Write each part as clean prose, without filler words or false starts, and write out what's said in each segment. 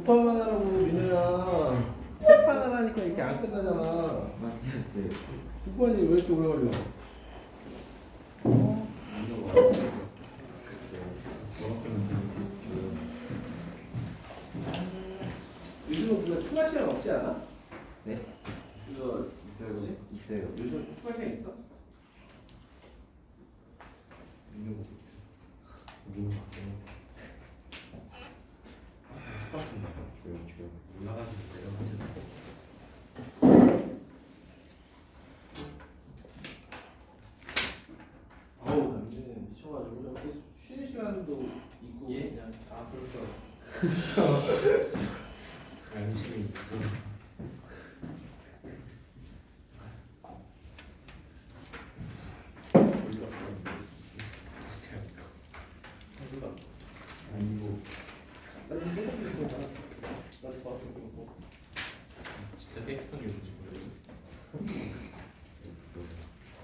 곱하기만 하라고 민우야. 곱하기만 하니까 이렇게 안 끝나잖아. 맞지 않았어요? 9번이 왜 이렇게 오래 걸려? 요즘은 그거 추가 시간 없지 않아? 네? 이거 있어요. 있어요. 요즘 추가 시간 있어? 있는 거 똑같습니다. 조용. 올라가지고 내려가지고. 아우 남는 미쳐가지고 저렇게 쉬는 시간도 있고 예? 그냥 그렇죠. 관심이 있어. 아니고 나는 해석이 있고 나도 봤어 그거. 진짜 깨끗한 게 뭔지 모르겠어.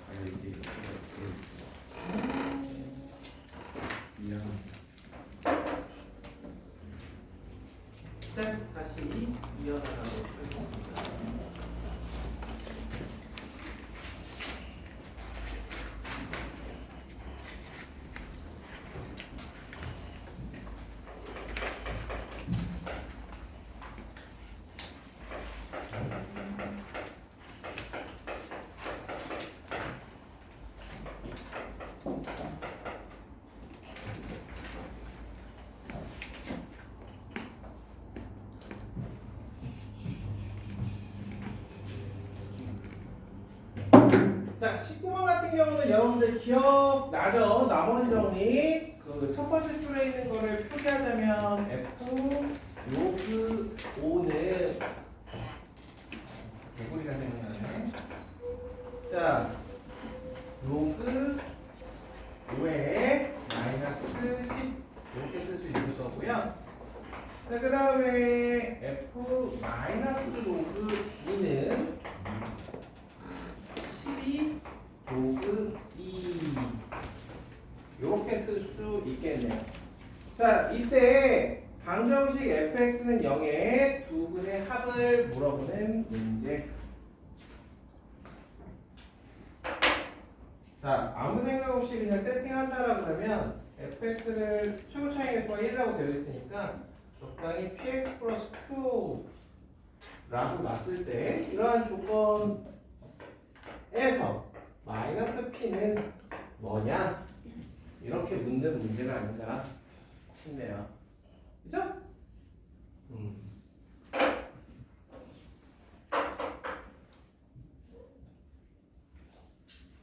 아니 이게 미안합니다. 자 다시 이어나가도록 하겠습니다. 자, 19번 같은 경우는 여러분들 기억나죠? 나머지 정리. 그 첫 번째 줄에 있는 거를 표기하자면 F 로그 5는 개구리가 생각나네. 자, 로그 5에 마이너스 10 이렇게 쓸 수 있을 거고요. 자, 그 다음에 F 마이너스 로그 2는 12 로그 2 이렇게 쓸 수 있겠네요. 자, 이때 방정식 fx는 0에 두 근의 합을 물어보는 문제. 자, 아무 생각 없이 그냥 세팅한다라 그러면 fx를 최고 차이의 수가 1이라고 되어 있으니까 적당히 px 플러스 q라고 놨을 때 이러한 조건에서 마이너스 p는 뭐냐? 이렇게 묻는 문제가 아닌가 싶네요. 그죠?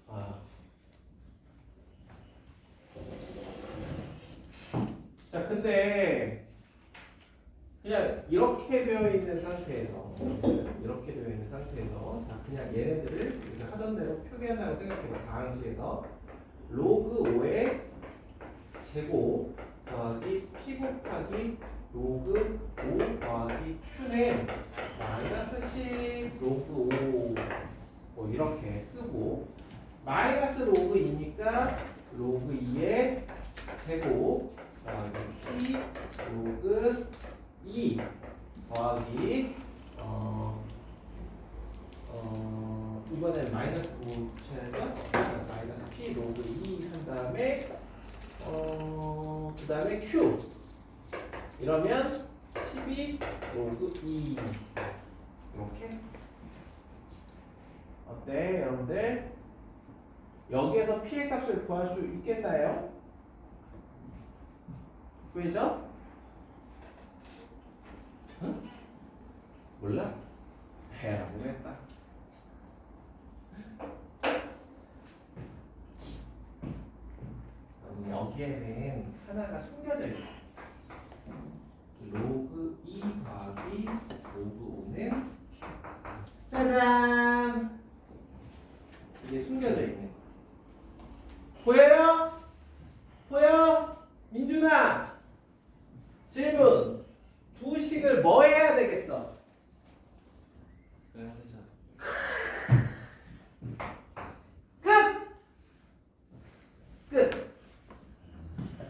아. 자, 근데 그냥 이렇게 되어 있는 상태에서 자, 그냥 얘네들을 우리가 하던 대로 표기한다고 생각해봐. 방식에서 로그 5의 제곱 더하기 p 곱하기 로그 5 더하기 q는 마이너스 10 로그 5 뭐 이렇게 쓰고 마이너스 로그 2니까 로그 2의 제곱 더하기 p 로그 2 더하기 이번엔 마이너스 5 붙여야죠. 마이너스 p 로그 2 한 다음에 그 다음에 q 이러면 12 로그 2 이렇게 어때 여러분들? 여기에서 p의 값을 구할 수 있겠나요? 보이죠? 응? 몰라? 해라고 했다. 여기에는 하나가 숨겨져 있어. 로그 2 더하기 로그 5는 짜잔! 이게 숨겨져 있는 거. 보여요? 보여? 민준아! 질문! 두 식을 뭐 해야 되겠어? 끝! 끝!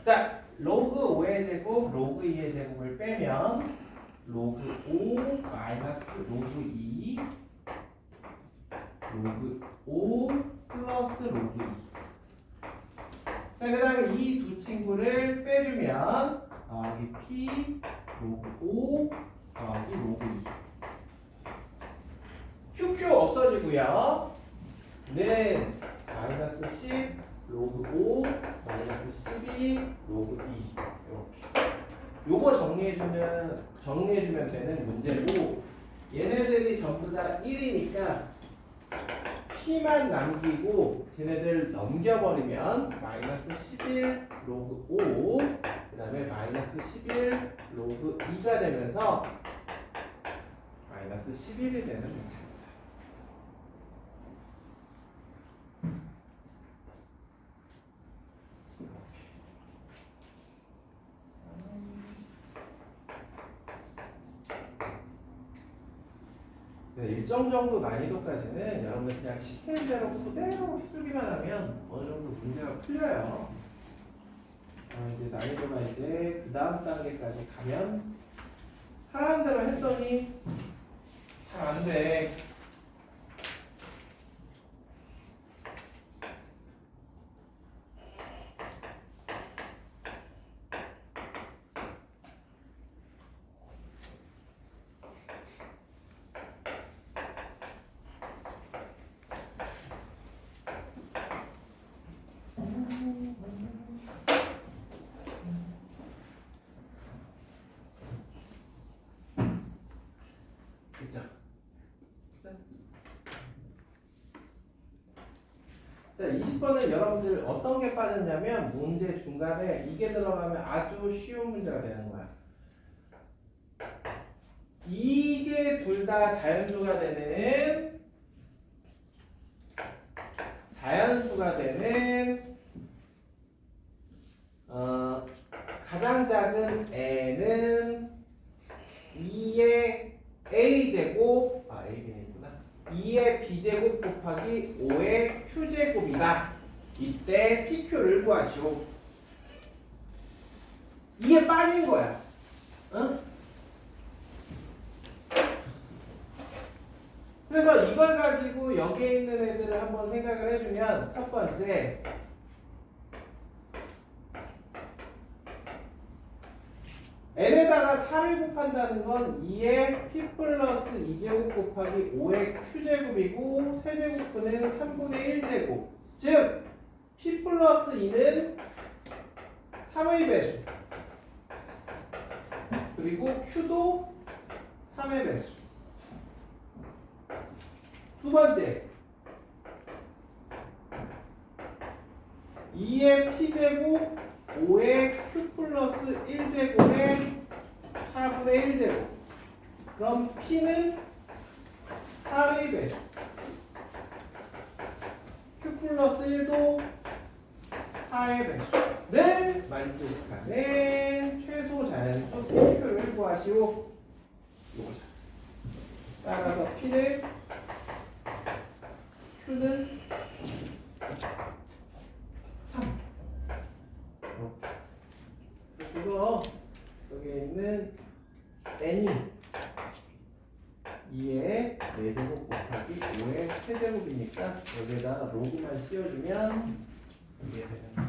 자, 로그 5의 제곱, 로그 2의 제곱을 빼면 로그 5 마이너스 로그 2 로그 5 플러스 로그 2. 자, 그 다음에 이 두 친구를 빼주면 더하기 P 로그 5 더하기 로그 2. QQ 없어지고요. 는 마이너스 10 로그 5 마이너스 12 로그 2. 이렇게. 요거 정리해주면 되는 문제고, 얘네들이 전부 다 1이니까 P만 남기고 쟤네들 넘겨버리면 마이너스 11 로그 5 그 다음에 마이너스 11 로그 2가 되면서 마이너스 11이 되는 문제입니다. 일정 정도 난이도까지는 여러분들 그냥 시키는 대로 그대로 해주기만 하면 어느 정도 문제가 풀려요. 이제 난이도가 이제 그 다음 단계까지 가면 하라는 대로 했더니 잘 안 돼. 그죠? 자, 20번은 여러분들 어떤 게 빠졌냐면 문제 중간에 이게 들어가면 아주 쉬운 문제가 되는 거야. 이게 둘 다 자연수가 되는 가장 작은 애는 2의 a제곱 a는 있구나. 2의 b제곱 곱하기 5의 q제곱이다. 이때 pq를 구하시오. 이게 빠진 거야. 응? 그래서 이걸 가지고 여기에 있는 애들을 한번 생각을 해주면 첫 번째 n에다가 4를 곱한다는 건 2의 p 플러스 2제곱 곱하기 5의 q제곱이고 세제곱분은 3분의 1제곱. 즉 p 플러스 2는 3의 배수 그리고 q도 3의 배수. 두 번째 2의 p제곱 5의 q 플러스 1제곱의 4분의 1제곱. 그럼 p는 4의 배수 q 플러스 1도 4의 배수를 만족하는 최소 자연수 pq를 구하시오. 이거죠. 따라서 p는 q는 3. 그거 여기 있는 n이 2의 4제곱 곱하기 5의 세제곱이니까 여기에다가 로그만 씌워주면 이게 되는 거예요.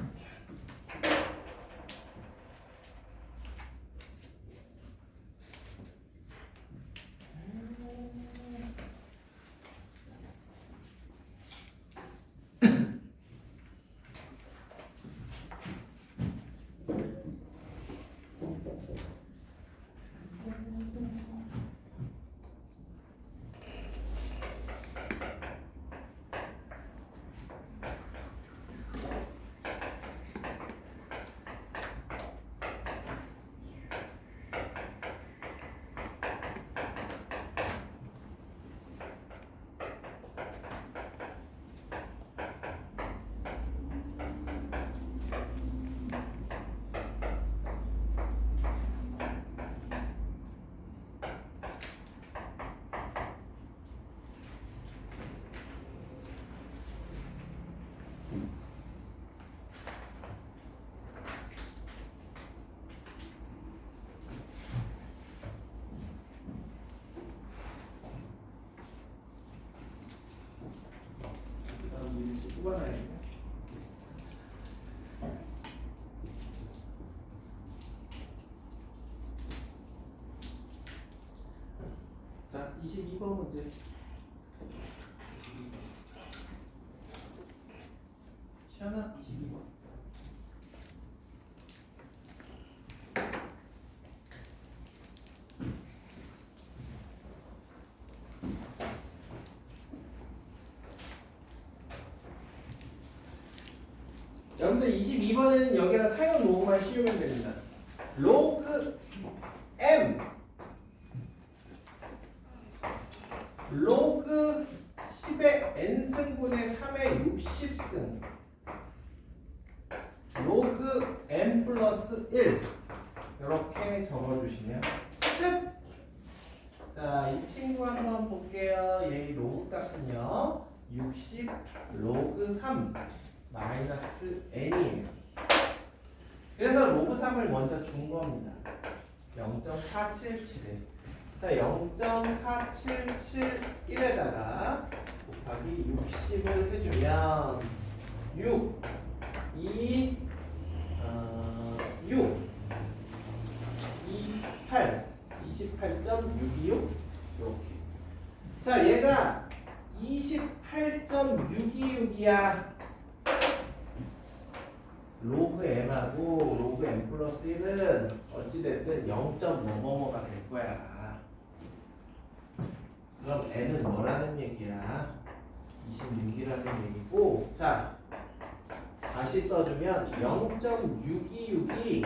22번 문제. 22번. 시연아 22번. 여러분들 22번에는 여기다 사용 로그만 씌우면 됩니다. 로그 M 로그 10의 n승분의 3의 60승 로그 n 플러스 1 이렇게 적어주시면 끝! 자, 이 친구 한번 볼게요. 얘 로그 값은요 60 로그 3 마이너스 n이에요. 그래서 로그 3을 먼저 준 겁니다. 0.477에 자 0.4771에다가 곱하기 60을 해주면 6 2 6 28 28.626 이렇게 자 얘가 28.626이야. 로그 m하고 로그 m 플러스 1은 어찌됐든 0.뭐뭐뭐가 될 거야. 그럼 n은 뭐라는 얘기야? 26이라는 얘기고 자 다시 써주면 0.626이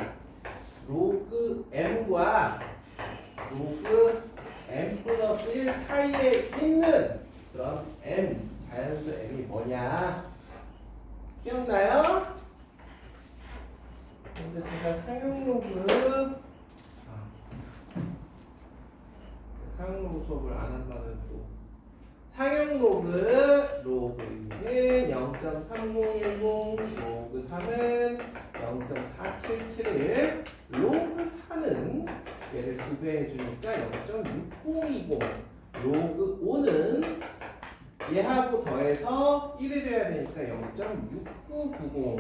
로그 m과 로그 m 플러스 1 사이에 있는 그런 m 자연수 m이 뭐냐? 기억나요? 근데 제가 사용 로그 수업을 안 한다는 또 사용 로그는 0.3010 로그 3은 0.477을 로그 4는 얘를 2배 해주니까 0.6020 로그 5는 얘하고 더해서 1이 돼야 되니까 0.6990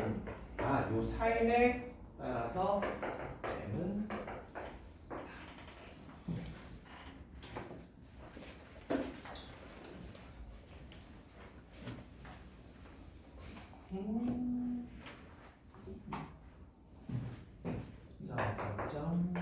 요 사인에 따라서 m은 4 자, 점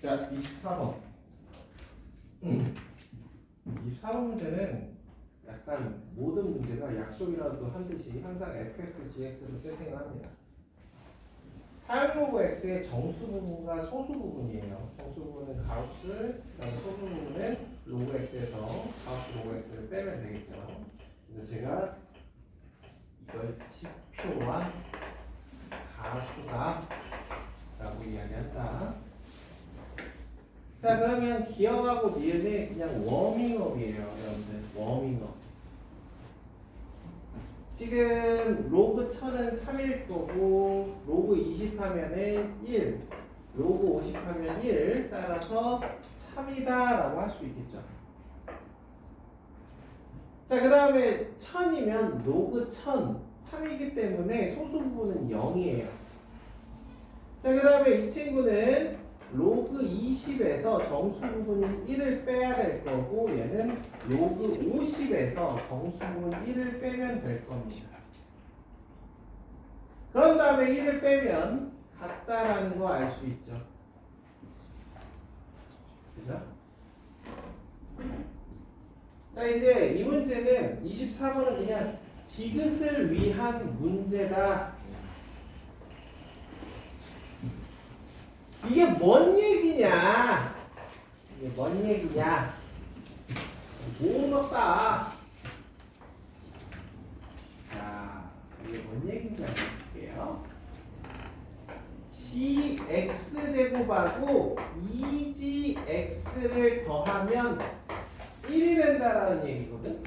자, 24번. 24번 문제는 약간 모든 문제가 약속이라도 한 듯이 항상 fx, gx로 세팅을 합니다. 사용 로그 x의 정수 부분과 소수 부분이에요. 정수 부분은 가우스, 그다음에 소수 부분은 로그 x에서 가우스 로그 x를 빼면 되겠죠. 그래서 제가 이걸 지표와 가수다 라고 이야기한다. 자, 그러면 기억하고 니은이 그냥 워밍업이에요, 여러분들. 워밍업. 지금 로그 1000은 3일 거고 로그 20 하면은 1, 로그 50 하면 1, 따라서 참이다 라고 할 수 있겠죠. 자, 그 다음에 1000이면 로그 1000 3이기 때문에 소수 부분은 0이에요. 자, 그 다음에 이 친구는 로그 20에서 정수 부분인 1을 빼야 될 거고, 얘는 로그 50에서 정수 부분 1을 빼면 될 겁니다. 그런 다음에 1을 빼면 같다라는 거 알 수 있죠. 그죠? 자, 이제 이 문제는 24번은 그냥 디귿을 위한 문제다. 이게 뭔 얘기냐? 이게 뭔 얘기냐? 모음 없다. 자, 이게 뭔 얘기냐 볼게요. gx제곱하고 2gx를 더하면 1이 된다라는 얘기거든.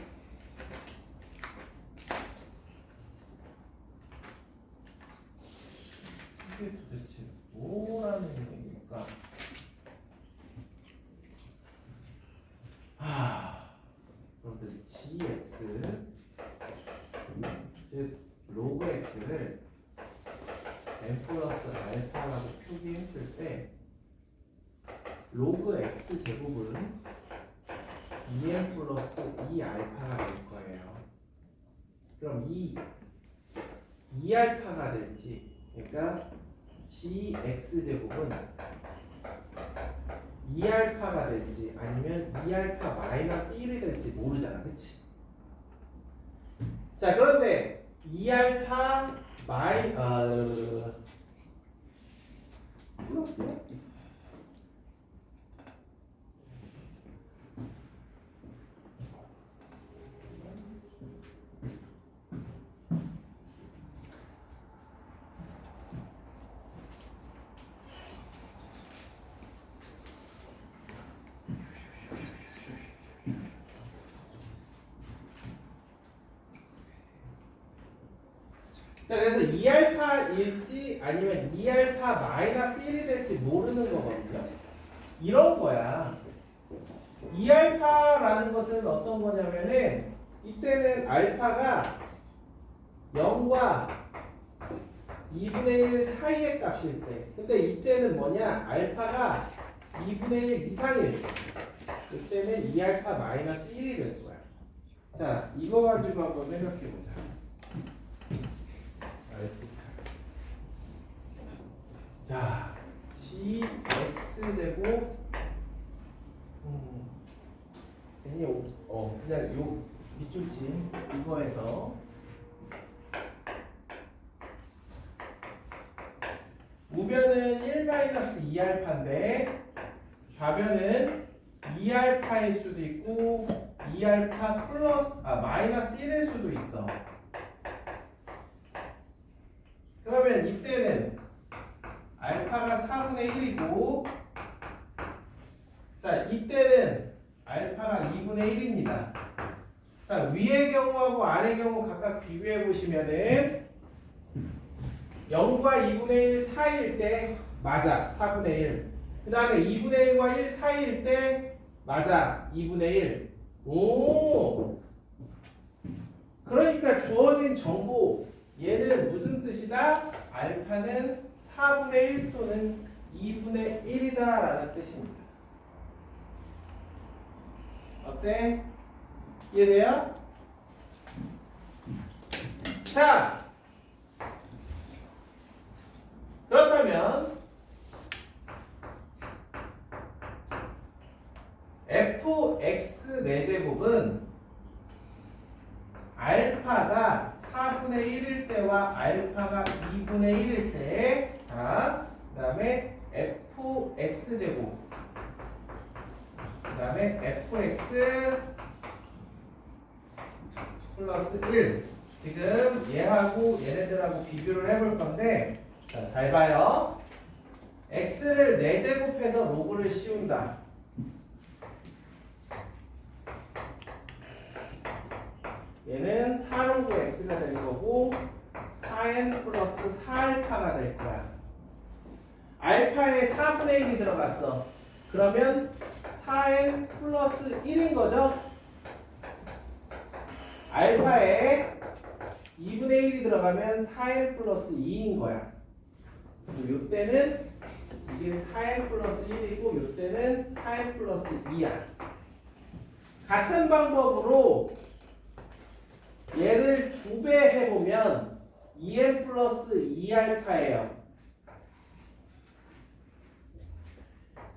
이게 도대체 뭐라는 얘기입니까? 여러분들 gx 즉 로그 x를 n 플러스 알파라고 표기했을 때 로그 x 제곱은 2n 플러스 2알파가 될 거예요. 그럼 2알파가 될지, 그러니까 gx 제곱은 2알파가 될지 아니면 2알파 마이너스 1이 될지 모르잖아, 그치? 자, 그런데 2알파 자, 그래서 2알파일지 아니면 2알파 마이너스 1이 될지 모르는 거거든요. 이런 거야. 2알파라는 것은 어떤 거냐면은 이때는 알파가 0과 2분의 1 사이의 값일 때, 근데 이때는 뭐냐? 알파가 2분의 1 이상일 때, 이때는 2알파 마이너스 1이 될 거야. 자, 이거 가지고 한번 생각해 보자. 자, gx제곱 괜히 그냥 요 밑줄치 이거에서 우변은 1-2알파인데 좌변은 2알파일 수도 있고 2알파 플러스 마이너스 1일 수도 있어. 그러면 이때는 알파가 4분의 1이고, 자, 이때는 알파가 2분의 1입니다. 자, 위의 경우하고 아래 경우 각각 비교해 보시면은 0과 2분의 1 사이일 때 맞아 4분의 1. 그 다음에 2분의 1과 1 사이일 때 맞아 2분의 1. 오! 그러니까 주어진 정보, 얘는 무슨 뜻이다? 알파는 4분의 1 또는 2분의 1이다 라는 뜻입니다. 어때? 이해돼요? 자, 그렇다면 fx 4제곱은 알파가 4분의 1일 때와 알파가 2분의 1일 때, 자, 그 다음에 fx제곱, 그 다음에 fx 플러스 1. 지금 얘하고 얘네들하고 비교를 해볼 건데, 자, 잘 봐요. x를 4제곱해서 로그를 씌운다. 얘는 4로그 x가 될 거고 4n 플러스 4알파가 될 거야. 알파에 4분의 1이 들어갔어. 그러면 4n 플러스 1인 거죠? 알파에 2분의 1이 들어가면 4n 플러스 2인 거야. 그리고 이때는 이게 4n 플러스 1이고 이때는 4n 플러스 2야. 같은 방법으로 얘를 2배 해보면 2n 플러스 2알파예요.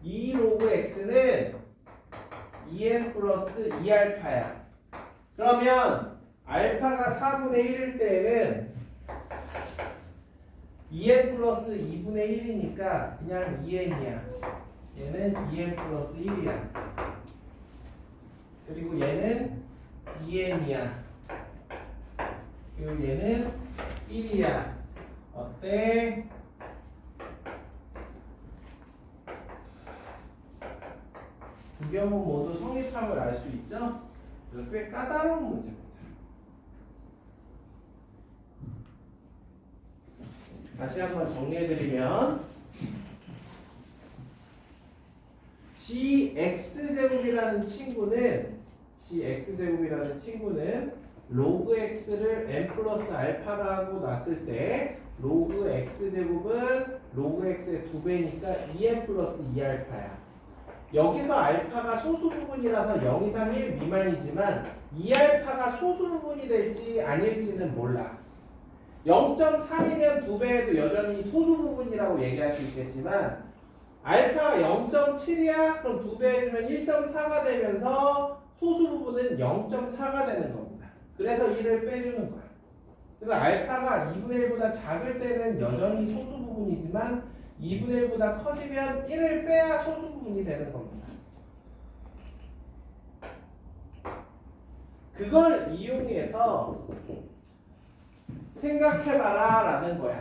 2 로그 x는 2n 플러스 2알파야. 그러면 알파가 4분의 1일 때에는 2n 플러스 2분의 1이니까 그냥 2n이야. 얘는 2n 플러스 1이야. 그리고 얘는 2n이야. 그리고 얘는 1이야. 어때? 두 경우 모두 성립함을 알 수 있죠? 그래서 꽤 까다로운 문제입니다. 다시 한번 정리해드리면 gx제곱이라는 친구는 로그 x를 n 플러스 알파라고 놨을 때 로그 x제곱은 로그 x의 2배니까 2n 플러스 2알파야. 여기서 알파가 소수 부분이라서 0 이상 1 미만이지만 2알파가 소수 부분이 될지 아닐지는 몰라. 0.3이면 2배에도 여전히 소수 부분이라고 얘기할 수 있겠지만 알파가 0.7이야? 그럼 2배 해주면 1.4가 되면서 소수 부분은 0.4가 되는 겁니다. 그래서 1을 빼주는 거야. 그래서 알파가 2분의 1보다 작을 때는 여전히 소수 부분이지만 2분의 1보다 커지면 1을 빼야 소수 부분이 되는 겁니다. 그걸 이용해서 생각해봐라 라는 거야.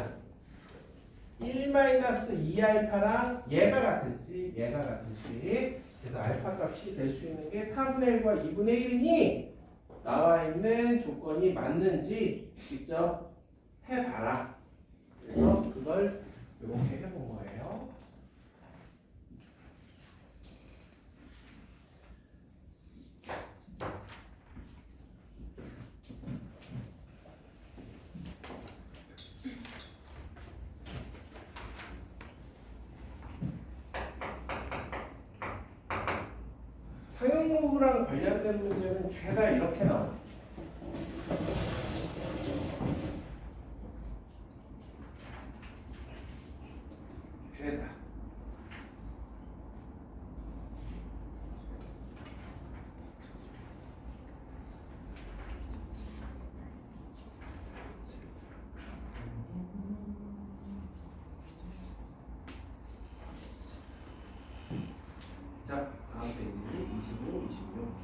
1-2알파랑 얘가 같을지 그래서 알파 값이 될 수 있는 게 4분의 1과 2분의 1이니 나와 있는 조건이 맞는지 직접 해봐라. 그래서 그걸 이렇게 해본 거예요. 사용로그랑 관련된 문제는 죄다 이렇게 나와. 죄다. 자, 다음 페이지 25, 26.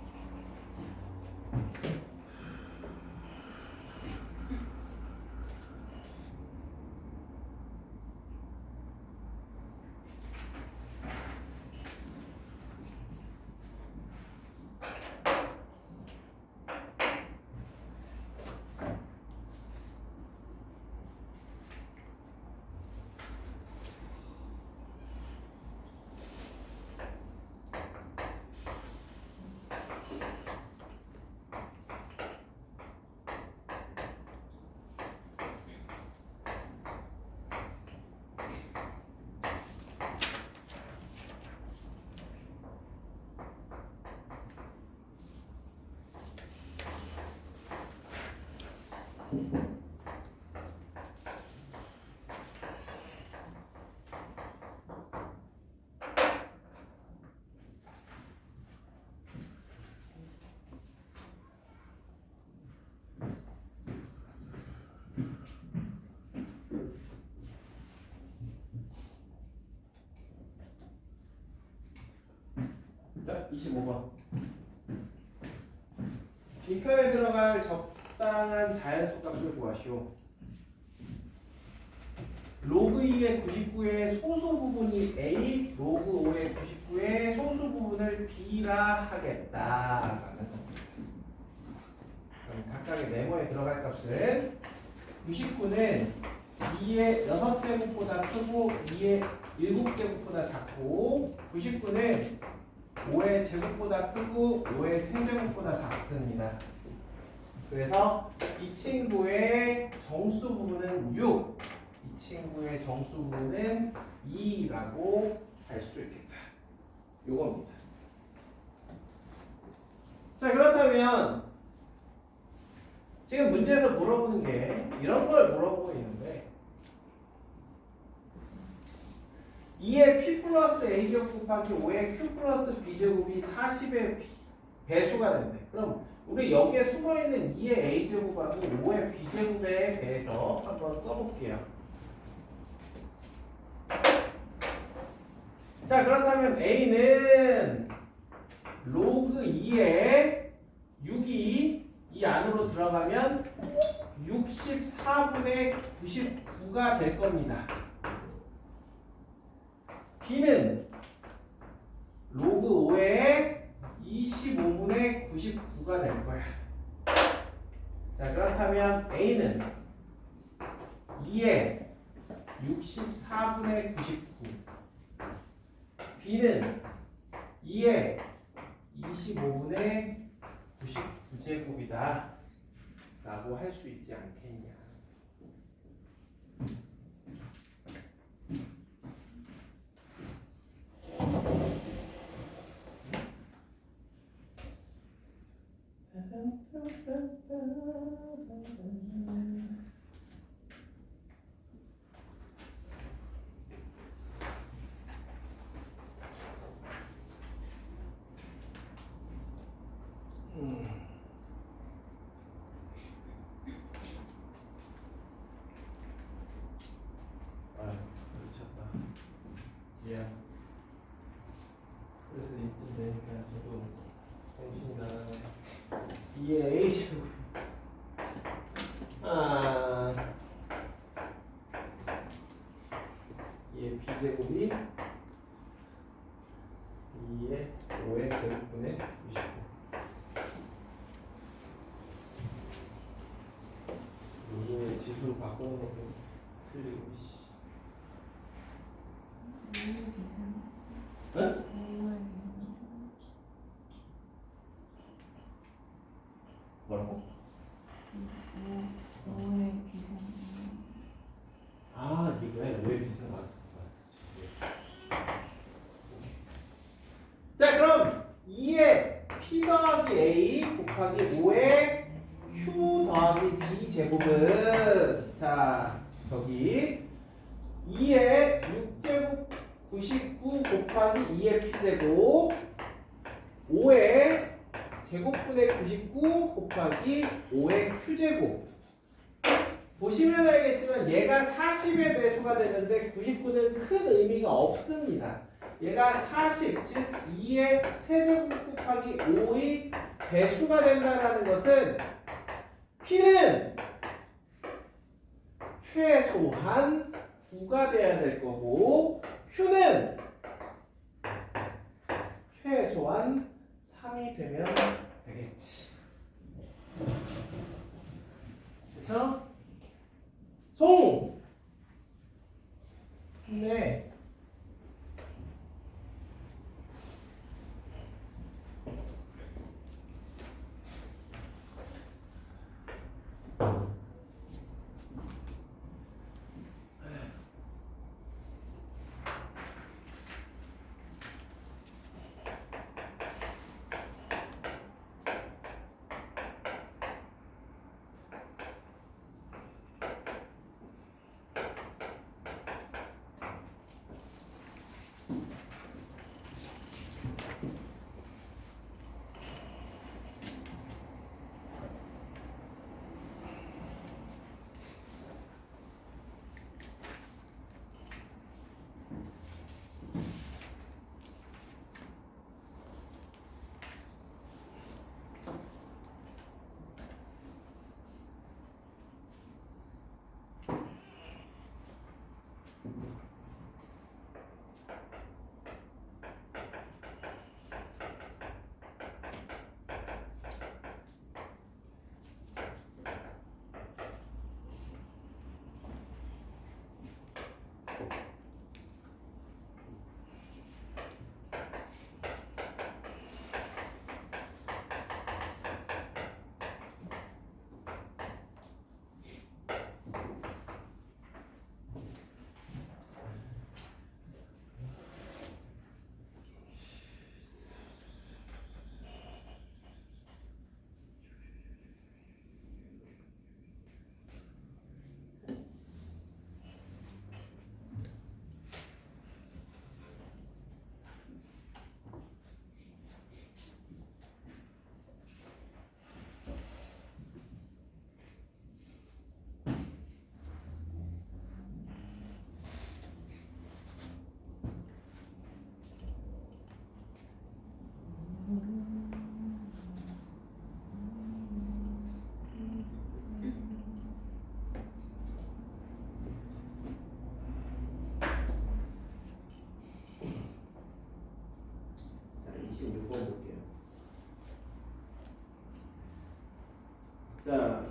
자, 25번. 빈칸에 들어갈 적당한 자연수 값을 구하시오. 로그 2의 99의 소수 부분이 A, 로그 5의 99의 소수 부분을 B라 하겠다라는 겁니다. 그럼 각각의 네모에 들어갈 값은 99는 2의 6제곱보다 크고 2의 7제곱보다 작고 99는 5의 제곱보다 크고 5의 세제곱보다 작습니다. 그래서 이 친구의 정수 부분은 6, 이 친구의 정수 부분은 2라고 할 수 있겠다. 요겁니다. 자, 그렇다면 지금 문제에서 물어보는 게 이런 걸 물어보고 있는데 2의 p 플러스 a제곱 곱하기 5의 q 플러스 b제곱이 40의 배수가 된대. 그럼 우리 여기에 숨어있는 2의 a제곱하고 5의 b제곱에 대해서 한번 써볼게요. 자, 그렇다면 a는 로그 2에 6이 이 안으로 들어가면 64분의 99가 될 겁니다. b는 로그 5에 25분의 99가 될 거야. 자, 그렇다면 a는 2에 64분의 99, b는 2에 25분의 99제곱이다 라고 할 수 있지 않겠냐. 미쳤다. 예. 그래서 이쯤 되니까 저도 정신이 나가네. 2의 a제곱. 아. 2의 b제곱이 2의 5의 제곱분의 29. 이게 지수로 바꾸는 것도 틀리고. 응? 뭐라고? 아, 이게 왜 비싼 거야? 자, 그럼 2의 p 더하기 a 곱하기 5의 q 더하기 b 제곱은 자, 저기 2의 6제곱 99 곱하기 2의 p제곱 5의 제곱분의 99 곱하기 5의 q제곱. 보시면 알겠지만 얘가 40의 배수가 되는데 99는 큰 의미가 없습니다. 얘가 40, 즉 2의 세제곱 곱하기 5의 배수가 된다는 것은 p는 최소한 9가 돼야 될 거고 q는 최소한 3이 되면 되겠지. 그쵸? 송! 네.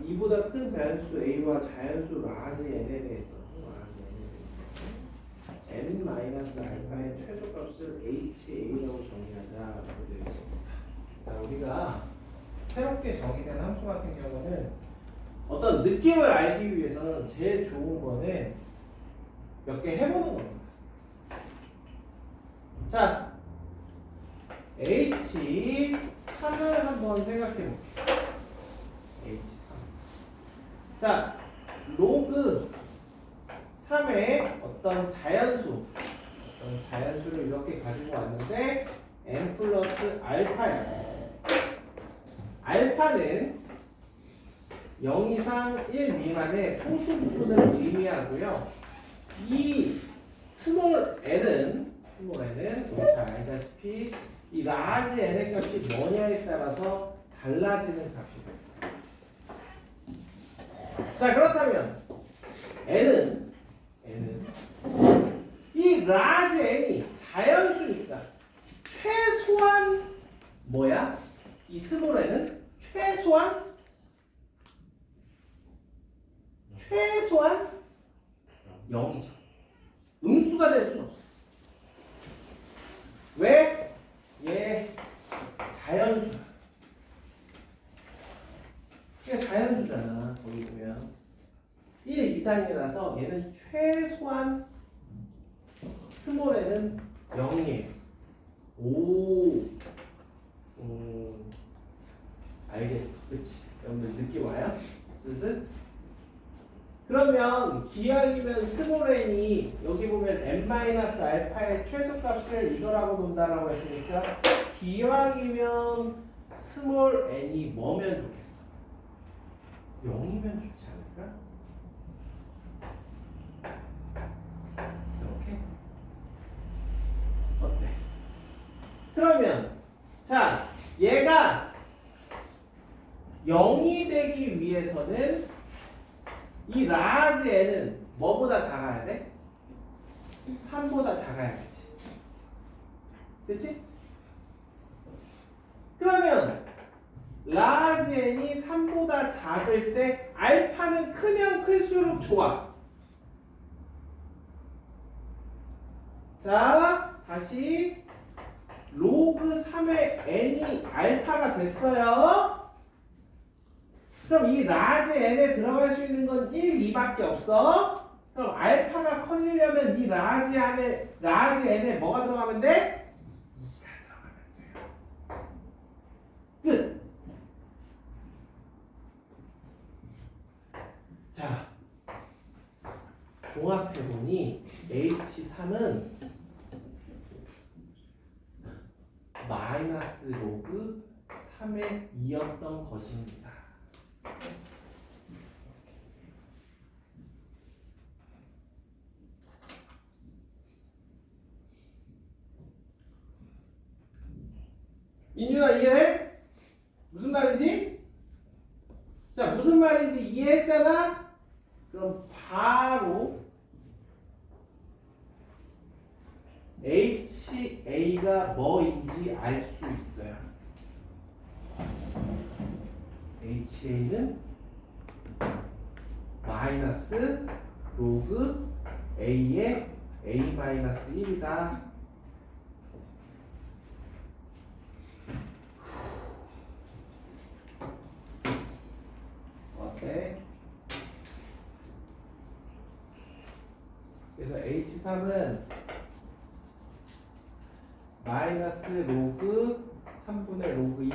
이보다 큰 자연수 A와 자연수 라지 N에 대해서 N 마이너스 알파의 최소값을 HA라고 정의하자. 자, 우리가 새롭게 정의된 함수 같은 경우는 어떤 느낌을 알기 위해서는 제일 좋은 거는 몇 개 해보는 겁니다. 자, H3을 한번 생각해 볼게요. H3. 자, 로그 3의 어떤 자연수를 이렇게 가지고 왔는데 n 플러스 알파야. 알파는 0 이상 1 미만의 소수 부분을 의미하고요. 이 스몰 n은 우리 잘 알다시피 이 라지 n의 값이 뭐냐에 따라서 달라지는 값이거든요. 자, 그렇다면 n은 이 라지 n이 자연수니까 최소한 뭐야? 이 스몰 n은 최소한 0이죠. 음수가 될 수는 없어. 왜? 얘 자연수야. 얘 자연수잖아. 거기 보면 1 이상이라서 얘는 최소한 스몰 n은 0이에요. 오, 알겠어. 그치? 여러분들 느낌 와요? 뜻은? 그러면 기왕이면 스몰 n이 여기 보면 n-알파의 최소값을 이거라고 본다라고 했으니까 기왕이면 스몰 n이 뭐면 좋겠어? 0이면 좋지 않을까? 이렇게? 어때? 그러면 자, 얘가 0이 되기 위해서는 이 라지 n은 뭐보다 작아야 돼? 3보다 작아야겠지. 그치? 그러면 라지 n이 3보다 작을 때 알파는 크면 클수록 좋아. 자, 다시 로그 3의 n이 알파가 됐어요. 그럼 이 라지 n에 들어갈 수 있는 건 1, 2밖에 없어. 그럼 알파가 커지려면 이 라지 n에 뭐가 들어가면 돼? 2가 들어가면 돼요. 끝. 자, 종합해보니 H3은 마이너스 로그 3의 2였던 것입니다. 민준아, 이해해? 무슨 말인지? 자, 무슨 말인지 이해했잖아? 그럼 바로 HA가 뭐인지 알 수 있어요. HA는 마이너스 로그 A의 A-1이다. 어때? 그래서 H3은 마이너스 로그 3분의 로그 2.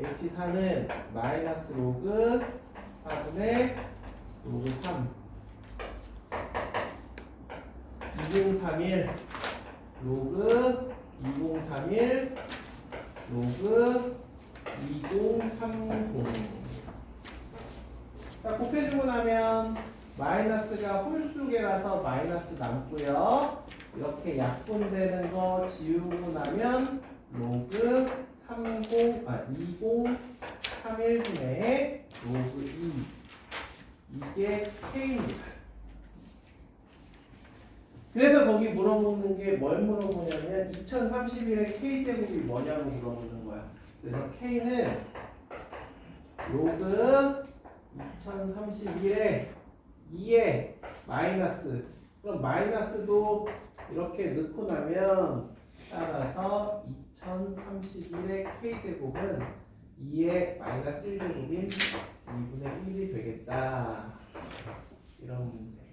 H4는 마이너스 로그 4분의 로그 3 2031 로그 2031 로그 2030. 자, 곱해주고 나면 마이너스가 홀수계라서 마이너스 남고요. 이렇게 약분되는 거 지우고 나면 로그 2031분의 로그 2 이게 K입니다. 그래서 거기 물어보는 게 뭘 물어보냐면 2031의 K제곱이 뭐냐고 물어보는 거야. 그래서 K는 로그 2031에 2에 마이너스. 그럼 마이너스도 이렇게 넣고 나면 따라서 2031의 k제곱은 2의 마이너스 1제곱인 2분의 1이 되겠다. 이런 문제예요.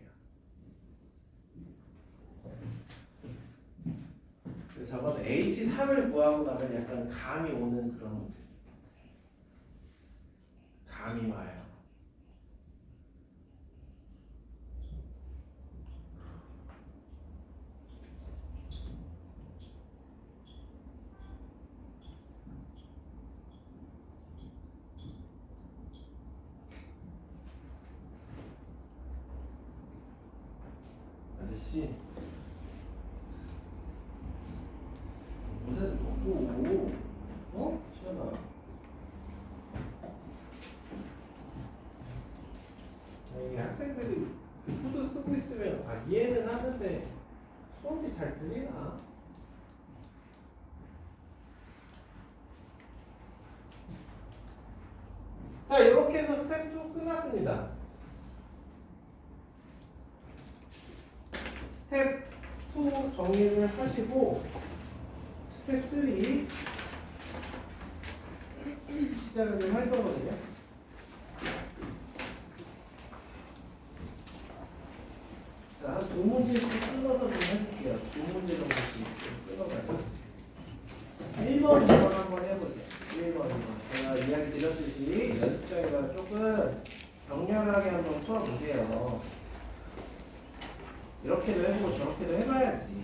그래서 저건 H3을 구하고 나면 약간 감이 오는 그런 문제. 감이 와요. 아저씨 무슨 먹고 어? 시원아 이게 학생들이 후드 쓰고 있으면 이해는 하는데 수업이 잘 들리나? 자 이렇게 해서 스텝 2 끝났습니다. 스텝 2 정리를 하시고 스텝 3 시작을 좀 할 거거든요. 자, 두 문제씩 끊어서 좀 해볼게요. 두 문제 정도씩 좀 끊어가서 1번, 2번 한번 해보세요. 1번, 2번 제가 이야기 드렸듯이 연습장에다가 조금 격렬하게 한번 풀어보세요. 이렇게도 해보고 저렇게도 해봐야지.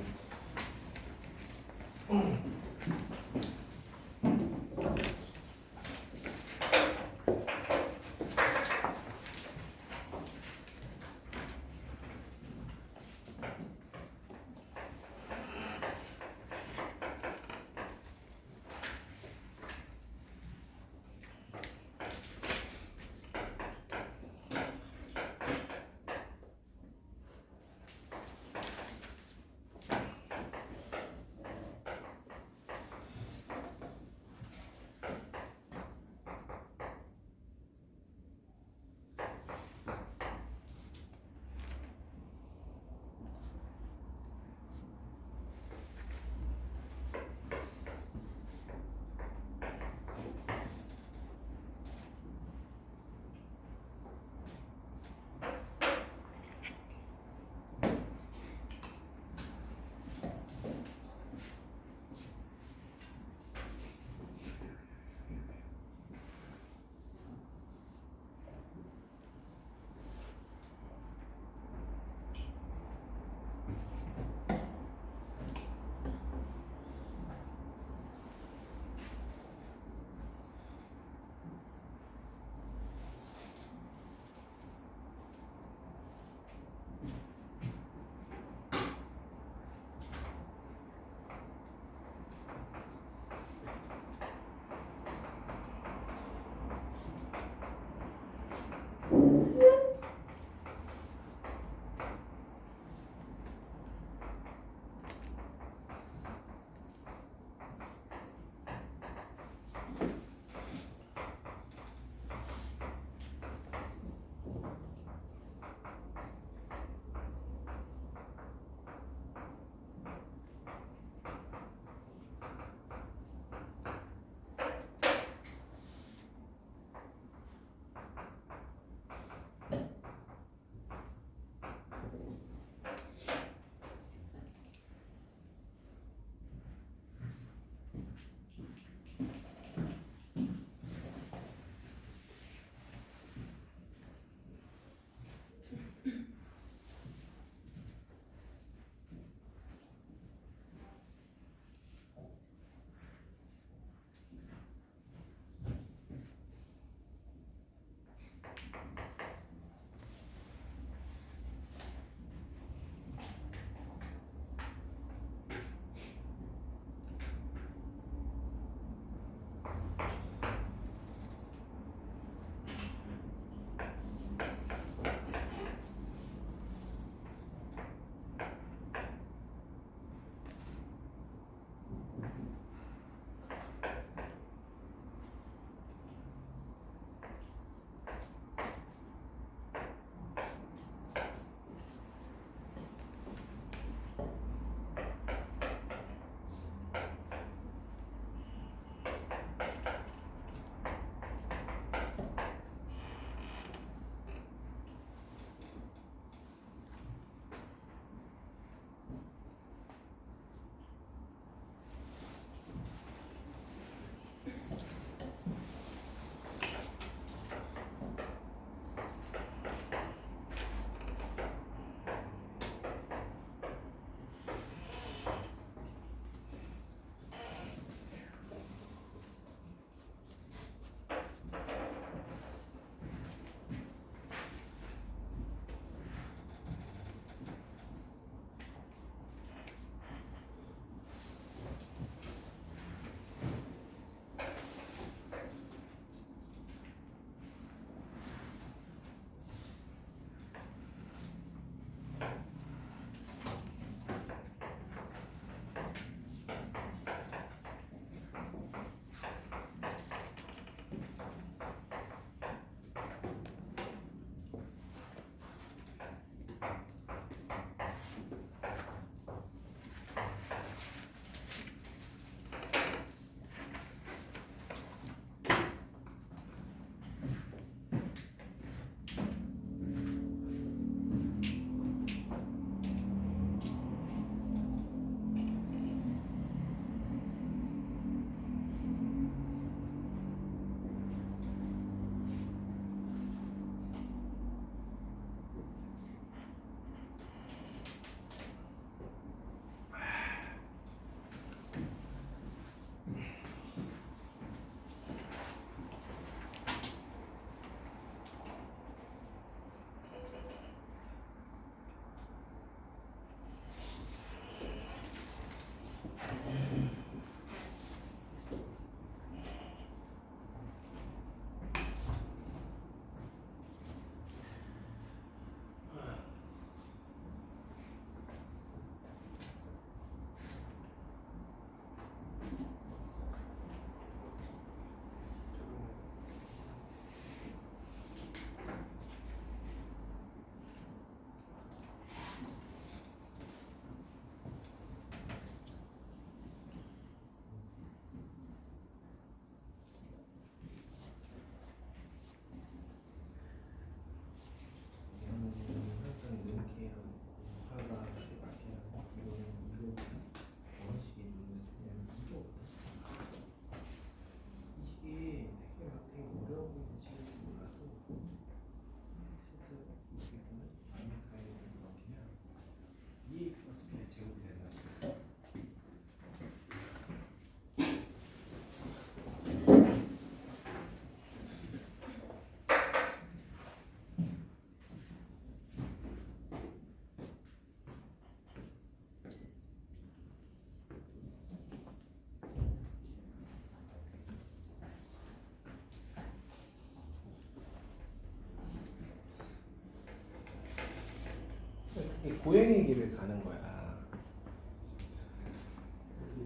이렇게 고행의 길을 가는 거야.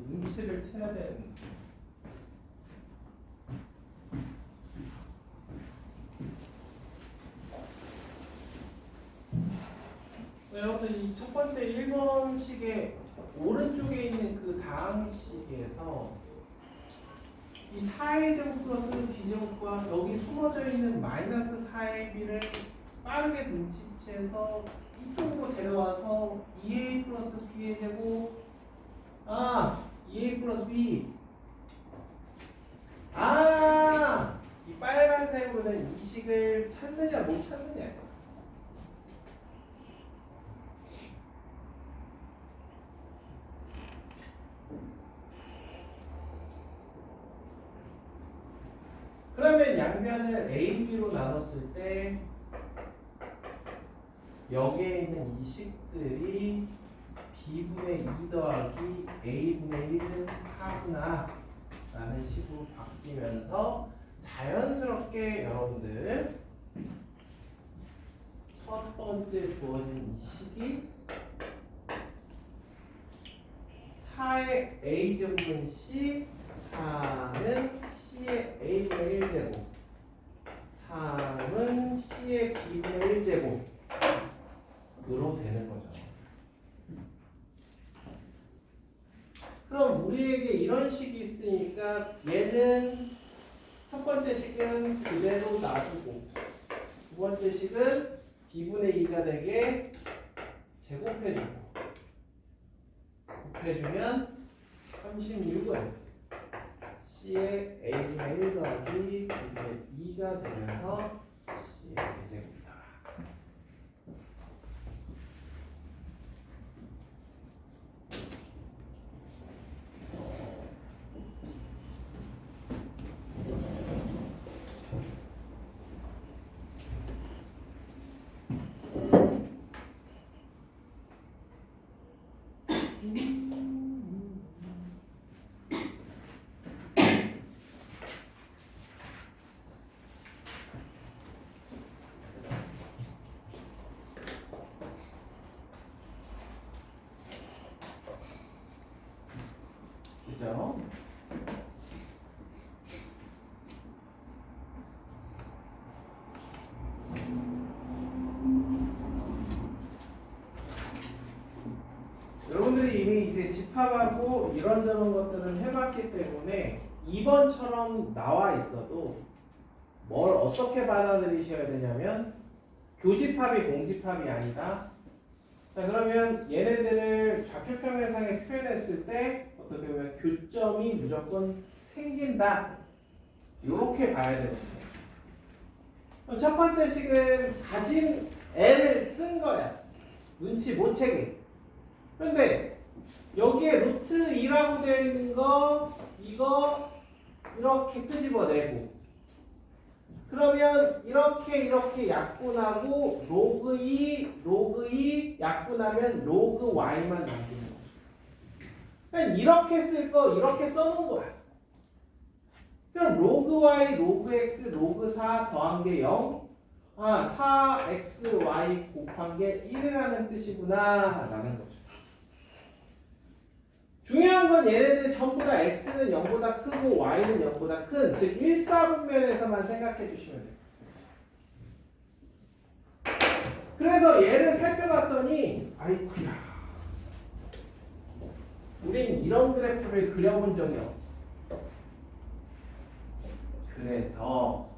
눈치를 채야 되는. 여러분들 이 첫 번째 1번식의 오른쪽에 있는 그 다항식에서 이 4의 제곱 플러스 b제곱과 여기 숨어져 있는 마이너스 4의 b를 빠르게 눈치채서 이쪽으로 데려와서 2a 플러스 b의 제곱 2a 플러스 b 이 빨간색으로 된 이 식을 찾느냐 못 찾느냐. 그러면 양변을 A, B로 나눴을 때 여기에 있는 이 식들이 B분의 2 더하기 A분의 1은 4구나 라는 식으로 바뀌면서 자연스럽게 여러분들 첫 번째 주어진 이 식이 4의 A제곱은 C, 4는 C의 A분의 1제곱, 3은 C의 B분의 1제곱으로 되는 거죠. 그럼 우리에게 이런 식이 있으니까 얘는 첫 번째 식은 그대로 놔두고 두 번째 식은 B분의 2가 되게 제곱해주고 곱해주면 36은 C의 A분의 1 더하기 B분의 2가 되면서 C의 4제곱이다. 그죠? 여러분들이 이미 이제 집합하고 이런저런 것들을 해봤기 때문에 2번처럼 나와 있어도 뭘 어떻게 받아들이셔야 되냐면 교집합이 공집합이 아니다. 자, 그러면 얘네들을 좌표평면상에 표현했을 때 어떻게 보면 교점이 무조건 생긴다. 이렇게 봐야 되거든요. 그럼 첫 번째 식은 가진 애를 쓴 거야. 눈치 못 채게. 그런데 여기에 루트 2라고 되어 있는 거 이거 이렇게 끄집어내고 그러면 이렇게 약분하고 로그 2 약분하면 로그 y만 남기는 거죠. 그냥 이렇게 쓸 거 이렇게 써놓은 거야. 그럼 로그 y, 로그 x, 로그 4 더한 게 0. 4xy 곱한 게 1이라는 뜻이구나 라는 거죠. 중요한 건 얘네들 전부 다 x는 0보다 크고 y는 0보다 큰, 즉 1사분면에서만 생각해 주시면 돼요. 그래서 얘를 살펴봤더니 아이쿠야, 우린 이런 그래프를 그려본 적이 없어. 그래서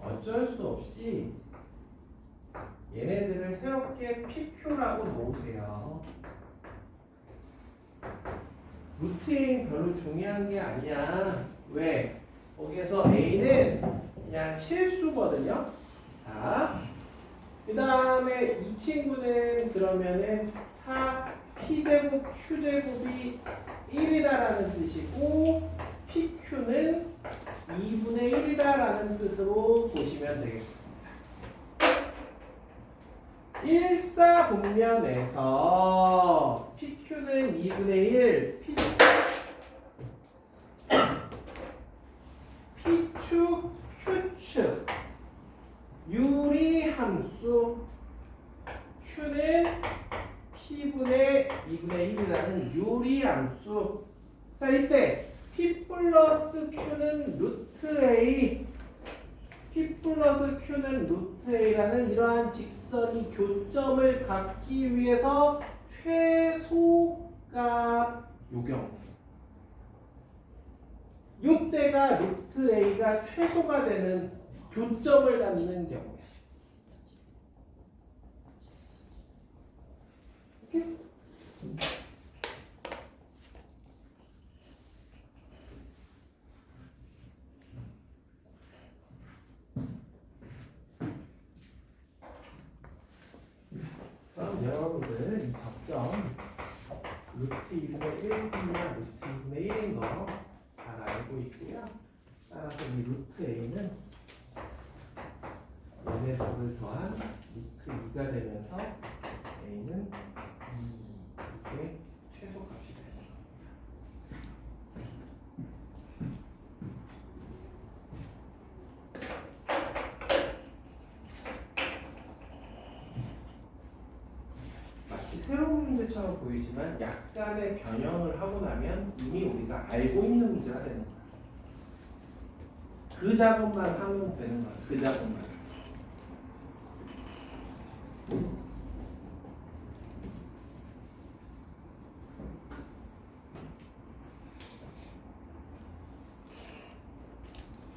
어쩔 수 없이 얘네들을 새롭게 PQ라고 놓으세요. 루트인 별로 중요한 게 아니야. 왜? 거기에서 A는 그냥 실수거든요. 자, 그 다음에 이 친구는 그러면은 4P제곱 Q제곱이 1이다라는 뜻이고 PQ는 2분의 1이다라는 뜻으로 보시면 되겠습니다. 일사분면에서 PQ는 2분의 1, P축, Q축 유리 함수 Q는 P분의 2분의 1이라는 유리 함수. 자, 이때 P 플러스 Q는 루트 A, P 플러스 Q는 루트 A라는 이러한 직선이 교점을 갖기 위해서 최소값 요경. 요때가 루트 A가 최소가 되는 교점을 갖는 경우야. 이렇게? 그럼 여러분들 이 접점 루트 2분의 1이나 루트 2분의 1인 거 잘 알고 있고요. 따라서 이 루트 A는 얘네들을 더한 루트 2가 되면서 A는 이게 최소값이 되는 겁니다. 마치 새로운 문제처럼 보이지만 약간의 변형을 하고 나면 이미 우리가 알고 있는 문제가 되는 거야. 그 작업만 하면 되는 거야. 그 작업만.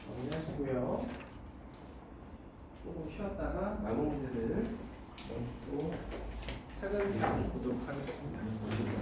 정리하시고요. 조금 쉬었다가 남은 문제들 또 차근차근 보도록 하겠습니다.